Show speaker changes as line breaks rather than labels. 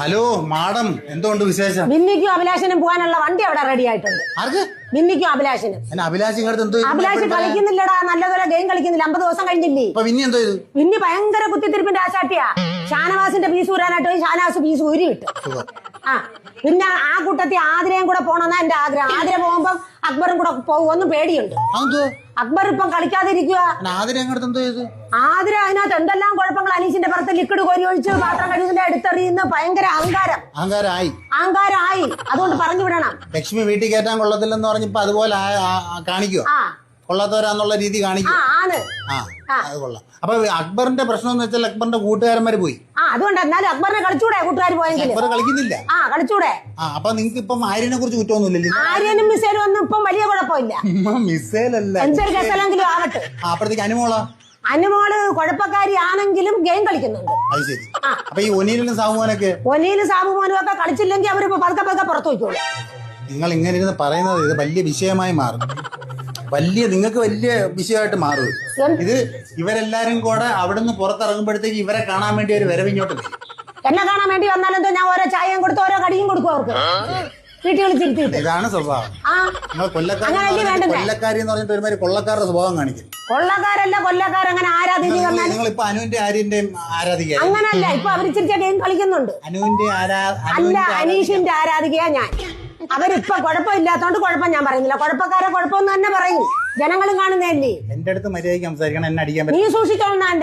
Hello madam, എന്തുകൊണ്ട് വിശേഷം?
മിന്നിക്കും അഭിലാഷനും പോകാനുള്ള വണ്ടി അവിടെ റെഡി ആയിട്ടുണ്ട്.
ആർക്ക്?
മിന്നിക്കും അഭിലാഷനും.
അഭിലാഷ്
അഭിലാഷ് കളിക്കുന്നില്ലടാ, നല്ലപോലെ ഗെയിം കളിക്കുന്നില്ല. 50 ദിവസം കഴിഞ്ഞില്ലേ?
പിന്നെ എന്തോ ചെയ്തു?
പിന്നെ ഭയങ്കര കുത്തിത്തിരിപ്പിന്റെ ആശാട്ടിയാ. ഷാനവാസിന്റെ പീസ് ഊരാനായിട്ട് പോയി ഷാനവാസ് പീസ് ഊരി വിട്ടു. ആ പിന്നെ ആ കൂട്ടത്തിൽ ആതിരയും കൂടെ പോണെന്നാ എന്റെ ആഗ്രഹം. ആതിര പോകുമ്പോ അക്ബറും കൂടെ പോകുമെന്ന് പേടിയുണ്ട്. അക്ബർ ഇപ്പം കളിക്കാതിരിക്കുക. ആതിര അതിനകത്ത് എന്തെല്ലാം കുഴപ്പങ്ങൾ. അനീഷിന്റെ പുറത്ത് ലിക്വിഡ് കോരി ഒഴിച്ച് പാത്രം കഴിയുന്നില്ല, എടുത്തെറിയുന്ന ഭയങ്കര അഹങ്കാരമായി. അതുകൊണ്ട് പറഞ്ഞു വിടണം.
ലക്ഷ്മി വീട്ടിൽ കയറ്റാൻ കൊള്ളത്തില്ലെന്ന് പറഞ്ഞപ്പോ അതുപോലെ കാണിക്കുക. കൊള്ളാത്തവരാന്നുള്ള രീതി കാണിക്കും. അത് കൊള്ളാം. അപ്പൊ അക്ബറിന്റെ പ്രശ്നം എന്ന് വെച്ചാൽ അക്ബറിന്റെ കൂട്ടുകാരന്മാര് പോയി.
അതുകൊണ്ട് എന്നാലും അക്ബറിനെ കളിച്ചൂടെ? കൂട്ടുകാർ പോയെങ്കിൽ
അക്ബർ കളിക്കുന്നില്ല.
കളിച്ചൂടെ?
അപ്പൊ നിങ്ങക്ക് ഇപ്പം ആര്യനെ കുറിച്ച് കുറ്റമൊന്നുമില്ലല്ലോ?
ആര്യനും മിസൈലും ഒന്നും ഇപ്പം വലിയ കുഴപ്പമില്ല.
മിസൈലല്ല,
എന്തൊരു കേസെങ്കിലും ആവട്ടെ.
അപ്പഴത്തേക്ക്
അനുമോള് കുഴപ്പക്കാരി ആണെങ്കിലും ഗെയിം കളിക്കുന്നുണ്ട്.
അത് ശരി. അപ്പൊ ഈ ഒനീലും
സാബുമോനും ഒക്കെ കളിച്ചില്ലെങ്കിൽ അവരിപ്പോ പതുക്കെ പുറത്തു വയ്ക്കുള്ളൂ.
നിങ്ങൾ ഇങ്ങനെ ഇരുന്ന് പറയുന്നത് ഇത് വലിയ വിഷയമായി മാറും. നിങ്ങൾക്ക് വലിയ വിഷയമായിട്ട് മാറും ഇത്. ഇവരെല്ലാരും കൂടെ അവിടുന്ന് പുറത്തിറങ്ങുമ്പോഴത്തേക്ക് ഇവരെ കാണാൻ വേണ്ടി ഒരു വരവിങ്ങോട്ട് വരും.
എന്നെ കാണാൻ വേണ്ടി വന്നാലെന്തോ ഞാൻ ഓരോ ചായയും കൊടുത്ത് ഓരോ കടിയും കൊടുക്കും അവർക്ക്. വീട്ടിൽ വിളിച്ചിരുത്തിയിട്ട്.
ഇതാണ് സ്വഭാവം. കൊല്ലക്കാരി എന്ന് പറഞ്ഞിട്ട് ഒരുമാതിരി കൊള്ളക്കാരുടെ സ്വഭാവം കാണിക്കും.
കൊള്ളക്കാരല്ല, കൊല്ലക്കാരങ്ങനെ ആരാധിക്കുക.
നിങ്ങൾ ഇപ്പൊ അനുവിന്റെ ആര്യന്റെയും ആരാധിക്കുക.
അങ്ങനല്ല, ഇപ്പൊ അവർ ചിരിച്ച ഗെയിം കളിക്കുന്നുണ്ട്.
അനുവിന്റെ
അല്ല, അനീഷിന്റെ ആരാധികയാ ഞാൻ. അവരിപ്പൊ കുഴപ്പമില്ലാത്തോണ്ട് കുഴപ്പം ഞാൻ പറയുന്നില്ല. കുഴപ്പക്കാരെ കുഴപ്പമെന്ന് തന്നെ പറയും. ജനങ്ങളും കാണുന്നതല്ലേ.
എന്റെ അടുത്ത് മര്യാദയ്ക്ക് സംസാരിക്കണം, എന്നെ അടിക്കാൻ
നീ സൂക്ഷിച്ചോളാം.